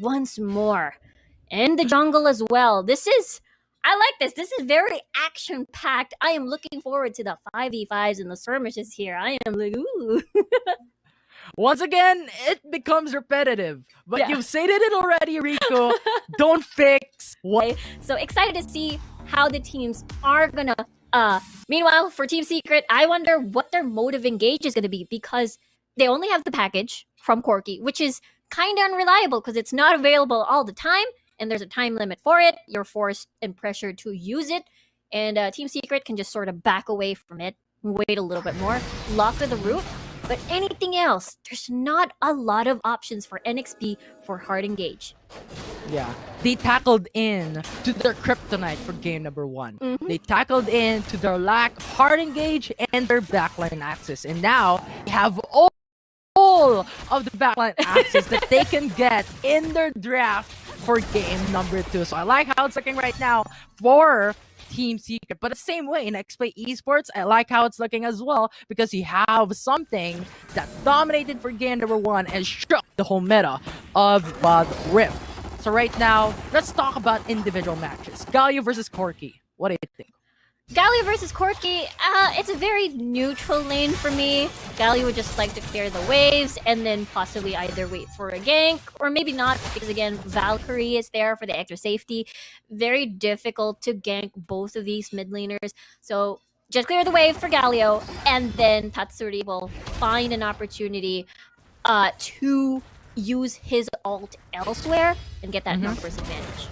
once more. And the jungle as well. I like this. This is very action-packed. I am looking forward to the 5v5s and the skirmishes here. I am like, ooh. Once again, it becomes repetitive. But Yeah. you've stated it already, Rico. Don't fix what. So excited to see how the teams are gonna. Meanwhile, for Team Secret, I wonder what their mode of engage is gonna be, because they only have the package from Corki, which is kind of unreliable because it's not available all the time, and there's a time limit for it. You're forced and pressured to use it, and Team Secret can just sort of back away from it, wait a little bit more, lock with the root. But anything else, there's not a lot of options for NXP for hard engage. Yeah, they tackled in to their kryptonite for game number 1. Mhm. They tackled in to their lack of hard engage and their backline access. And now they have all of the backline access that they can get in their draft for game number 2. So I like how it's looking right now for Team Secret. But the same way in Nexplay Esports, I like how it's looking as well, because you have something that dominated for game number 1 and shook the whole meta of Wild Rift. So right now, let's talk about individual matches. Galio versus Corki. What do you think? Galio versus Corki, it's a very neutral lane for me. Galio would just like to clear the waves and then possibly either wait for a gank or maybe not, because again, Valkyrie is there for the extra safety. Very difficult to gank both of these mid laners. So just clear the wave for Galio, and then Tatsuri will find an opportunity to use his ult elsewhere and get that numbers advantage.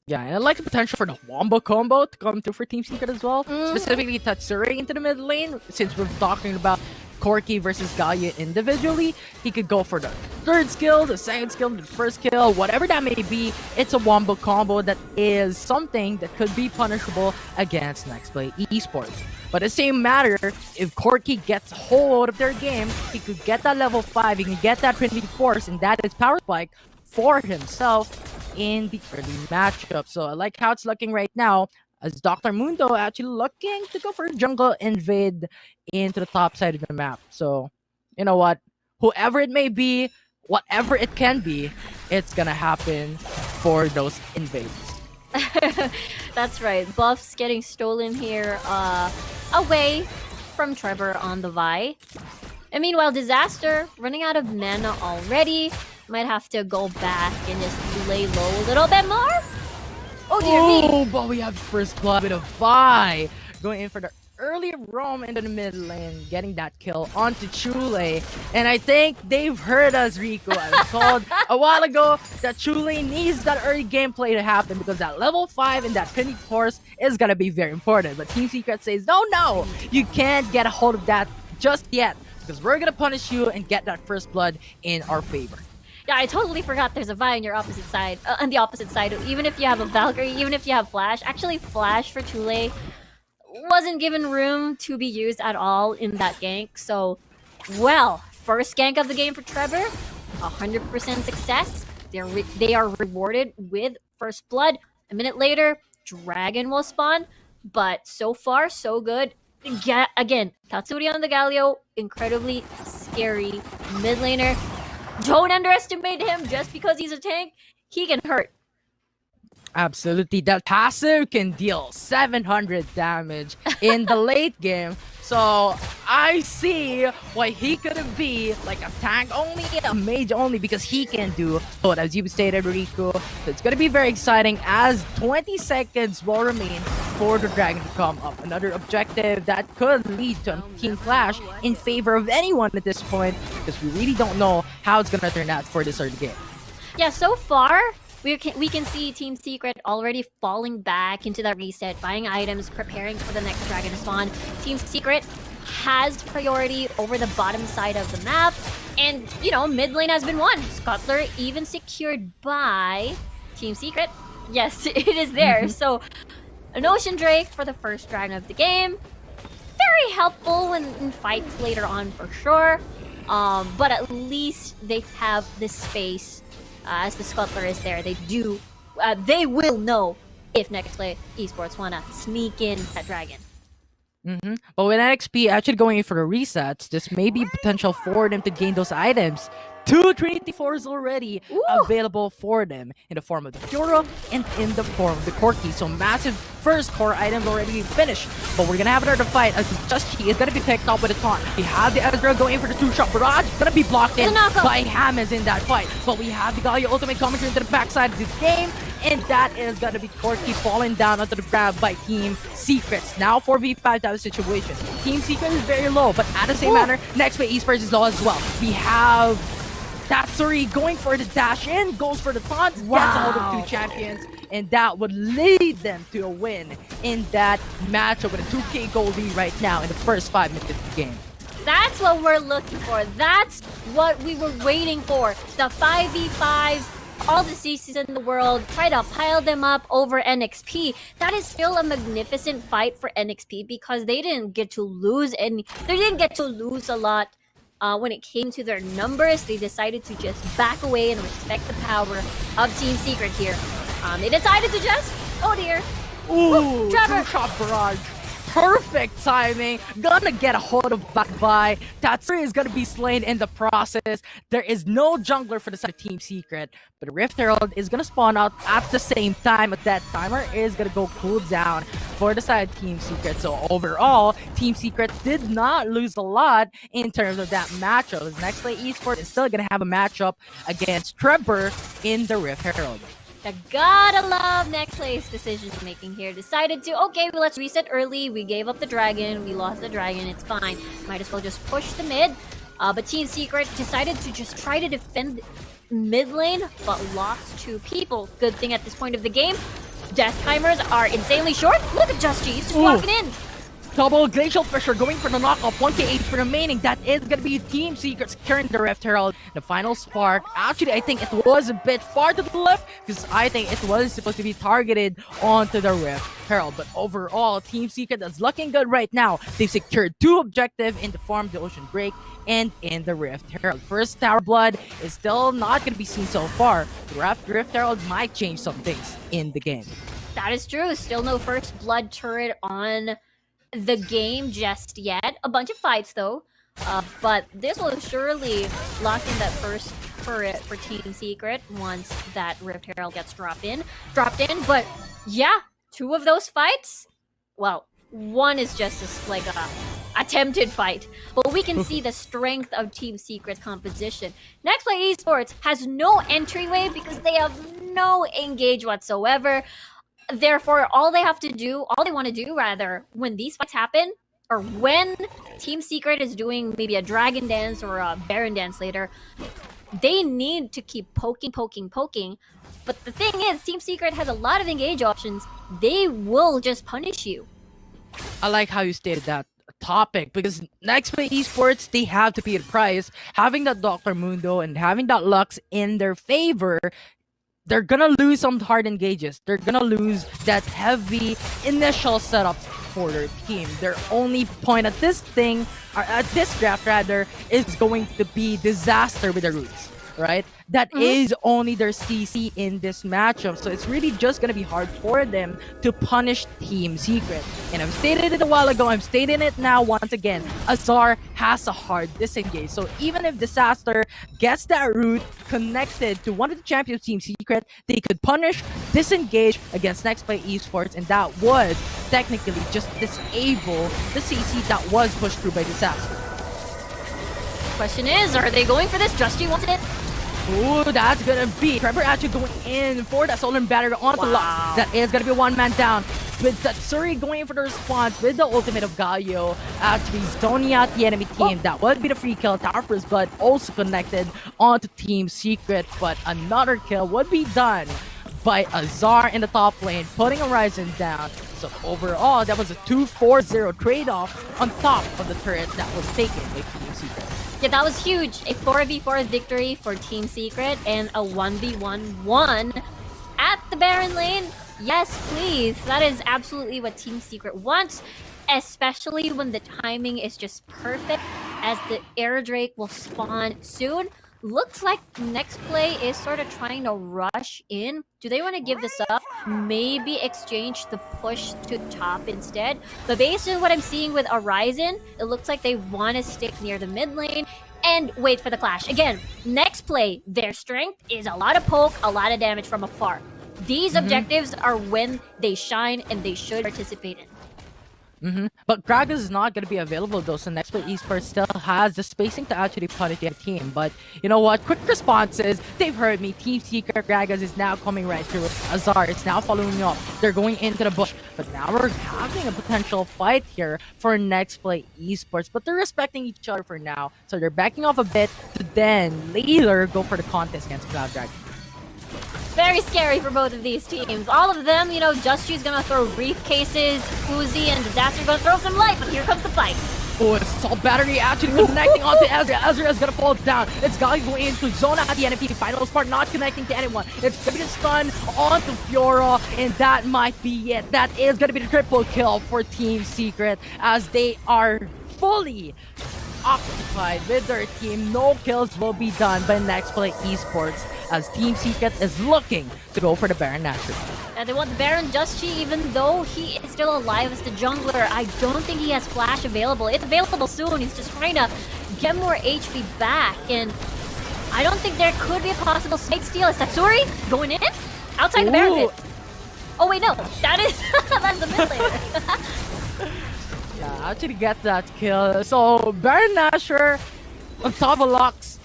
Yeah, and I like the potential for the wombo combo to come through for Team Secret as well. Specifically Tatsuri into the mid lane. Since we're talking about Corki versus Galio individually, he could go for the third skill, the second skill, the first skill, whatever that may be. It's a wombo combo that is something that could be punishable against Nexplay Esports. But the same matter, if Corki gets a hold of their game, he could get that level 5, he can get that Trinity Force, and that is Power Spike for himself in the early matchup. So I like how it's looking right now, as Dr. Mundo actually looking to go for a jungle invade into the top side of the map. So, you know what? Whoever it may be, whatever it can be, it's gonna happen for those invades. That's right. Buffs getting stolen here away from Trevor on the Vi. And meanwhile, Disaster running out of mana already. Might have to go back and just lay low a little bit more. Oh dear me. Oh, but we have first blood with a Vi going in for the early roam into the mid lane, getting that kill onto Chule. And I think they've heard us, Rico. I was told a while ago that Chule needs that early gameplay to happen, because that level 5 and that Trinity Force is gonna be very important. But Team Secret says, no, you can't get a hold of that just yet, because we're gonna punish you and get that first blood in our favor. Yeah, I totally forgot there's a Vi on your opposite side. On the opposite side, even if you have a Valkyrie, even if you have Flash. Actually, Flash for Chule wasn't given room to be used at all in that gank. So, well, first gank of the game for Trevor, 100% success. They are rewarded with first blood. A minute later, Dragon will spawn. But so far, so good. Yeah, again, Tatsuri on the Galio, incredibly scary mid laner. Don't underestimate him just because he's a tank. He can hurt. Absolutely. That passive can deal 700 damage in the late game. So I see why he couldn't be like a tank only, a mage only, because he can do both, as you stated, Rico. So it's going to be very exciting as 20 seconds will remain for the Dragon to come up. Another objective that could lead to a team clash in favor of anyone at this point, because we really don't know how it's going to turn out for this early game. Yeah, so far, we can see Team Secret already falling back into that reset, buying items, preparing for the next Dragon to spawn. Team Secret has priority over the bottom side of the map, and, you know, mid lane has been won. Scuttler even secured by Team Secret. Yes, it is there. So, an Ocean Drake for the first Dragon of the game. Very helpful in fights later on for sure, but at least they have the space. As the Scuttler is there, they will know if Nexplay Esports wanna sneak in that Dragon. But with NXP actually going in for the resets, this may be potential for them to gain those items. 2 Trinity 4s already Ooh. available for them in the form of the Fiora and in the form of the Corki. So massive first core items already finished. But we're gonna have another fight as Justy is gonna be picked up with a taunt. We have the Ezreal going for the 2-shot barrage, gonna be blocked in by Hammers in that fight. But we have the Galio ultimate coming into the backside of this game. And that is gonna be Corki falling down onto the ground by Team Secrets. Now 4v5 type of situation. Team Secret is very low, but at the same manner, Nexplay Esports is low as well. We have Tatsuri going for the dash in, goes for the taunt, gets a hold of 2 champions, and that would lead them to a win in that matchup with a 2k goal lead right now in the first 5 minutes of the game. That's what we're looking for. That's what we were waiting for. The 5v5s, all the CCs in the world, try to pile them up over NXP. That is still a magnificent fight for NXP because they didn't get to lose a lot when it came to their numbers. They decided to just back away and respect the power of Team Secret here. They decided to just, oh dear. Ooh, Trevor. 2-shot barrage. Perfect timing. Gonna get a hold of back by. Tatsuri is gonna be slain in the process. There is no jungler for the side of Team Secret, but Rift Herald is gonna spawn out at the same time. But that timer is gonna go cool down for the side of Team Secret. So overall, Team Secret did not lose a lot in terms of that matchup. Nexplay Esports is still gonna have a matchup against Trevor in the Rift Herald. You gotta love Nexplay's decision making here. Decided to, okay, well, let's reset early. We gave up the dragon. We lost the dragon. It's fine. Might as well just push the mid. But Team Secret decided to just try to defend mid lane, but lost 2 people. Good thing at this point of the game, death timers are insanely short. Look at Justy. He's just walking in. Double Glacial Fissure going for the knockoff, 1k HP remaining. That is going to be Team Secret securing the Rift Herald. The final spark. Actually, I think it was a bit far to the left because I think it was supposed to be targeted onto the Rift Herald. But overall, Team Secret is looking good right now. They've secured 2 objectives in the form of the Ocean Break and in the Rift Herald. First Tower Blood is still not going to be seen so far. The Rift Herald might change some things in the game. That is true. Still no first blood turret on the game just yet. A bunch of fights though, but this will surely lock in that first turret for Team Secret once that Rift Herald gets dropped in. But yeah, 2 of those fights, well, one is just like a attempted fight, but we can see the strength of Team Secret's composition. Nexplay Esports has no entryway because they have no engage whatsoever. Therefore, all they want to do rather, when these fights happen, or when Team Secret is doing maybe a Dragon Dance or a Baron Dance later, they need to keep poking. But the thing is, Team Secret has a lot of engage options. They will just punish you. I like how you stated that topic because Nexplay Esports, they have to pay the price. Having that Dr. Mundo and having that Lux in their favor, they're gonna lose some hard engages. They're gonna lose that heavy initial setup for their team. Their only point at this thing, or at this draft rather, is going to be disaster with the roots, right? That is only their CC in this matchup. So it's really just going to be hard for them to punish Team Secret. And I've stated it a while ago, I'm stating it now once again. Azar has a hard disengage. So even if Disaster gets that root connected to one of the champions Team Secret, they could punish, disengage against Nexplay Esports, and that would technically just disable the CC that was pushed through by Disaster. Question is, are they going for this? Justy wants it. Ooh, that's gonna be Trevor actually going in for that Solar Battery onto Lux. That is gonna be 1 man down. With Tatsuri going for the response with the ultimate of Galio, actually zoning out the enemy team. That would be the free kill. Tower First Blood also connected onto Team Secret, but another kill would be done by Azar in the top lane, putting Horizon down. So overall, that was a 2-4-0 trade-off on top of the turret that was taken by Team Secret. Yeah, that was huge. A 4v4 victory for Team Secret and a 1v1 at the Baron lane. Yes, please. That is absolutely what Team Secret wants, especially when the timing is just perfect as the Air Drake will spawn soon. looks like Nexplay is sort of trying to rush in. Do they want to give this up? Maybe exchange the push to top instead? But based on what I'm seeing with Horizon, it looks like they want to stick near the mid lane and wait for the clash. Again, Nexplay, their strength is a lot of poke, a lot of damage from afar. These objectives are when they shine and they should participate in. But Gragas is not going to be available though, so Nexplay Esports still has the spacing to actually punish their team. But you know what? Quick responses. They've heard me. Team Secret Gragas is now coming right through. Azar is now following up. They're going into the bush. But now we're having a potential fight here for Nexplay Esports. But they're respecting each other for now. So they're backing off a bit to then later go for the contest against Cloud Dragon. Very scary for both of these teams. All of them, you know, Justy's gonna throw briefcases, Uzi and Disaster gonna throw some light, but here comes the fight. Oh, it's Assault Battery actually connecting onto Ezra. Ezra is gonna fall down. It's Gali going into zone at the NXP. Final Spark not connecting to anyone. It's gonna be the stun onto Fiora, and that might be it. That is gonna be the triple kill for Team Secret as they are fully occupied with their team. No kills will be done by Nexplay Esports as Team Secret is looking to go for the Baron Nashor. And they want the Baron Justy, even though he is still alive as the jungler. I don't think he has Flash available. It's available soon. He's just trying to get more HP back. And I don't think there could be a possible snake steal. Is Tatsuri going in? Outside the Baron pit. Oh wait, no. That is that's the mid laner. Yeah, actually get that kill. So Baron Nashor on top of Lux.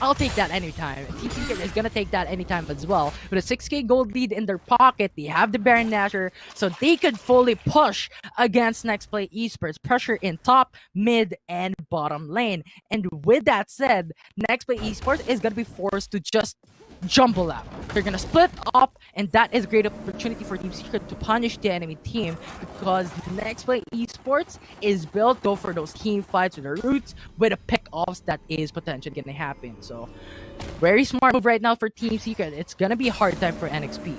I'll take that anytime. Team Secret is gonna take that anytime as well. With a 6k gold lead in their pocket, they have the Baron Nashor, so they could fully push against Nexplay Esports. Pressure in top, mid, and bottom lane. And with that said, Nexplay Esports is gonna be forced to just jumble out. They're gonna split up, and that is a great opportunity for Team Secret to punish the enemy team because Nexplay Esports is built go for those team fights with their roots with a pick-offs that is potentially gonna happen. So very smart move right now for Team Secret. It's gonna be a hard time for NXP.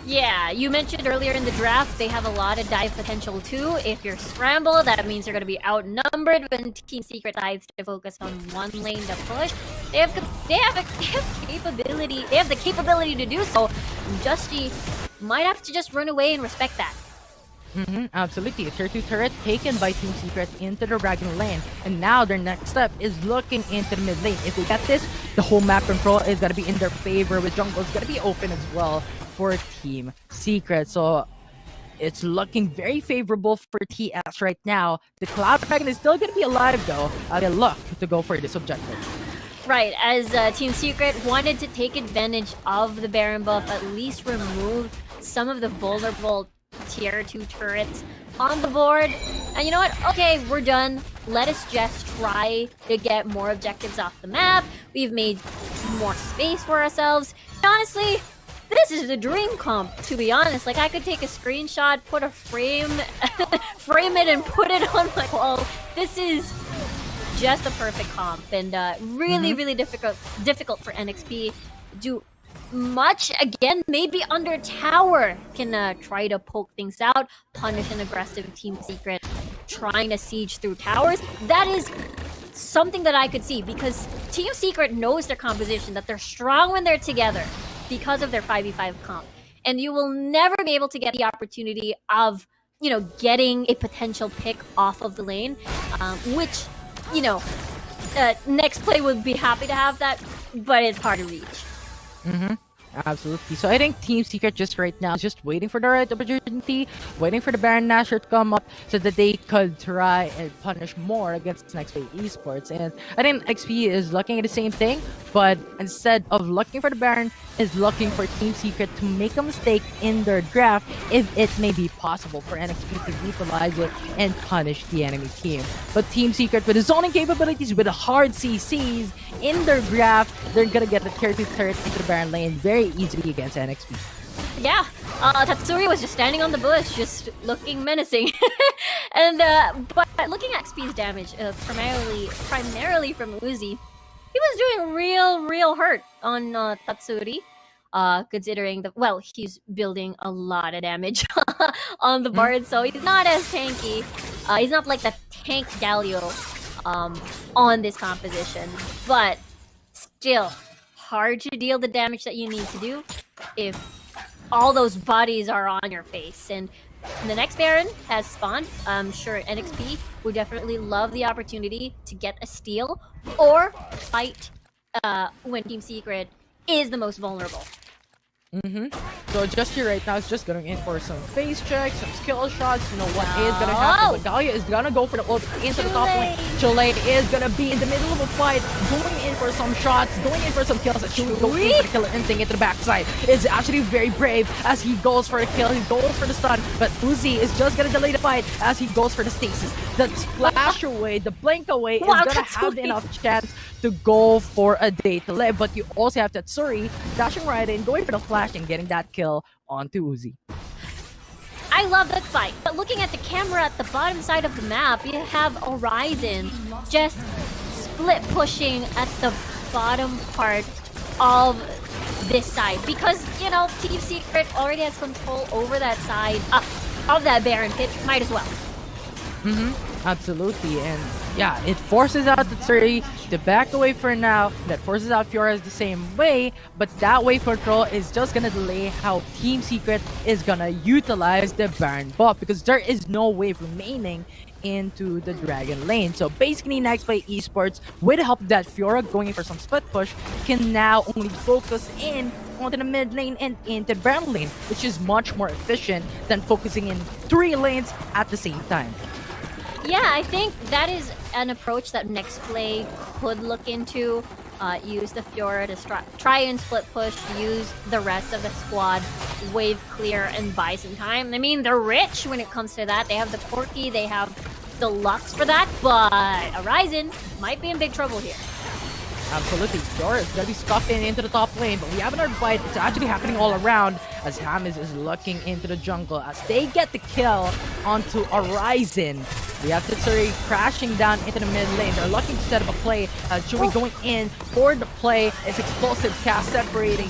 Yeah, you mentioned earlier in the draft, they have a lot of dive potential too. If you're Scramble, that means they're going to be outnumbered when Team Secret decides to focus on one lane to push. They have the capability to do so. Justy might have to just run away and respect that. Absolutely. A tier 2 turret taken by Team Secret into the Dragon lane. And now their next step is looking into the mid lane. If they get this, the whole map control is going to be in their favor, with jungle is going to be open as well for Team Secret. So it's looking very favorable for TS right now. The Cloud Dragon is still going to be alive though. They look to go for this objective. Right, as Team Secret wanted to take advantage of the Baron buff, at least remove some of the vulnerable tier 2 turrets on the board. And you know what? Okay, we're done. Let us just try to get more objectives off the map. We've made more space for ourselves. And honestly, this is the dream comp, to be honest. Like, I could take a screenshot, put a frame, frame it and put it on my wall. This is just a perfect comp, and really difficult for NXP to do much. Again, maybe under tower can try to poke things out, punish an aggressive Team Secret trying to siege through towers. That is something that I could see, because Team Secret knows their composition, that they're strong when they're together because of their 5v5 comp, and you will never be able to get the opportunity of, you know, getting a potential pick off of the lane, which, you know, Nexplay would be happy to have that, but it's hard to reach. Absolutely. So I think Team Secret just right now is just waiting for the right opportunity, waiting for the Baron Nashor to come up so that they could try and punish more against Nexplay Esports. And I think XP is looking at the same thing, but instead of looking for the Baron, is looking for Team Secret to make a mistake in their draft if it may be possible for NXP to utilize it and punish the enemy team. But Team Secret, with the zoning capabilities, with the hard CCs in their draft, they're gonna get the tier 2 turret into the Baron lane very easily against NXP. Yeah, Tatsuri was just standing on the bush, just looking menacing. And but looking at XP's damage, primarily from Uzi, he was doing real hurt on Tatsuri. Considering he's building a lot of damage on the board, so he's not as tanky. He's not like the tank Galio on this composition, but Jill, hard to deal the damage that you need to do if all those bodies are on your face. And the next Baron has spawned. I'm sure NXP would definitely love the opportunity to get a steal or fight when Team Secret is the most vulnerable. So just here right now is just going in for some face checks, some skill shots. You know what is gonna happen? But Gallia is gonna go for the ult into the top lane. Chile is gonna be in the middle of a fight, going in for some shots, going in for some kills. And Chile goes in for the killer instinct into the backside. Is actually very brave as he goes for the kill. He goes for the stun, but Uzi is just gonna delay the fight as he goes for the stasis. The splash away, the blink away is gonna have enough chance to go for a day to live. But you also have Tatsuri dashing right in, going for the flash and getting that kill onto Uzi. I love that fight, but looking at the camera at the bottom side of the map, you have Horizon just split pushing at the bottom part of this side because, you know, Team Secret already has control over that side of that Baron pit. Might as well. Absolutely, and yeah, it forces out the Tsuri to back away for now. That forces out Fiora the same way, but that wave control is just gonna delay how Team Secret is gonna utilize the Baron buff because there is no wave remaining into the Dragon lane. So basically, Nexplay Esports, with the help of that Fiora going in for some split push, can now only focus in onto the mid lane and into the Baron lane, which is much more efficient than focusing in 3 lanes at the same time. Yeah, I think that is an approach that Nexplay could look into. Use the Fiora to try and split push, use the rest of the squad, wave clear, and buy some time. I mean, they're rich when it comes to that. They have the Corki, they have the Lux for that, but Horizon might be in big trouble here. Absolutely, Fiora is gonna be stuck into the top lane, but we have another fight. It's actually happening all around as Hamis is looking into the jungle as they get the kill onto Horizon. We have Tatsuri crashing down into the mid lane. They're looking to set up a play. Chewie going in for the play. It's explosive cast separating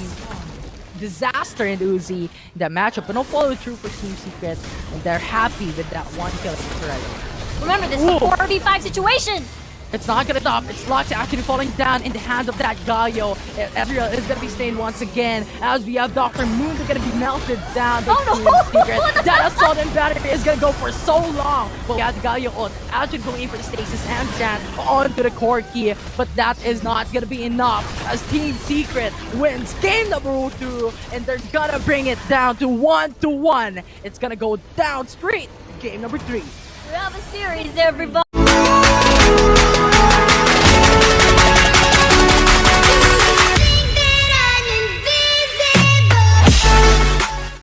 Disaster and Uzi in that matchup, but no follow through for Team Secret, and they're happy with that one kill already. Remember, this is a 4v5 situation! It's not gonna stop. It's Lux actually falling down in the hands of that Galio. Ezreal is gonna be staying once again as we have Dr. Moon. They're gonna be melted down. That assault and battery is gonna go for so long. But we have the Galio ult actually going in for the stasis and Jan onto the core key. But that is not gonna be enough as Team Secret wins game number 2, and they're gonna bring it down to 1-1. It's gonna go down straight. Game number 3. We have a series, everybody.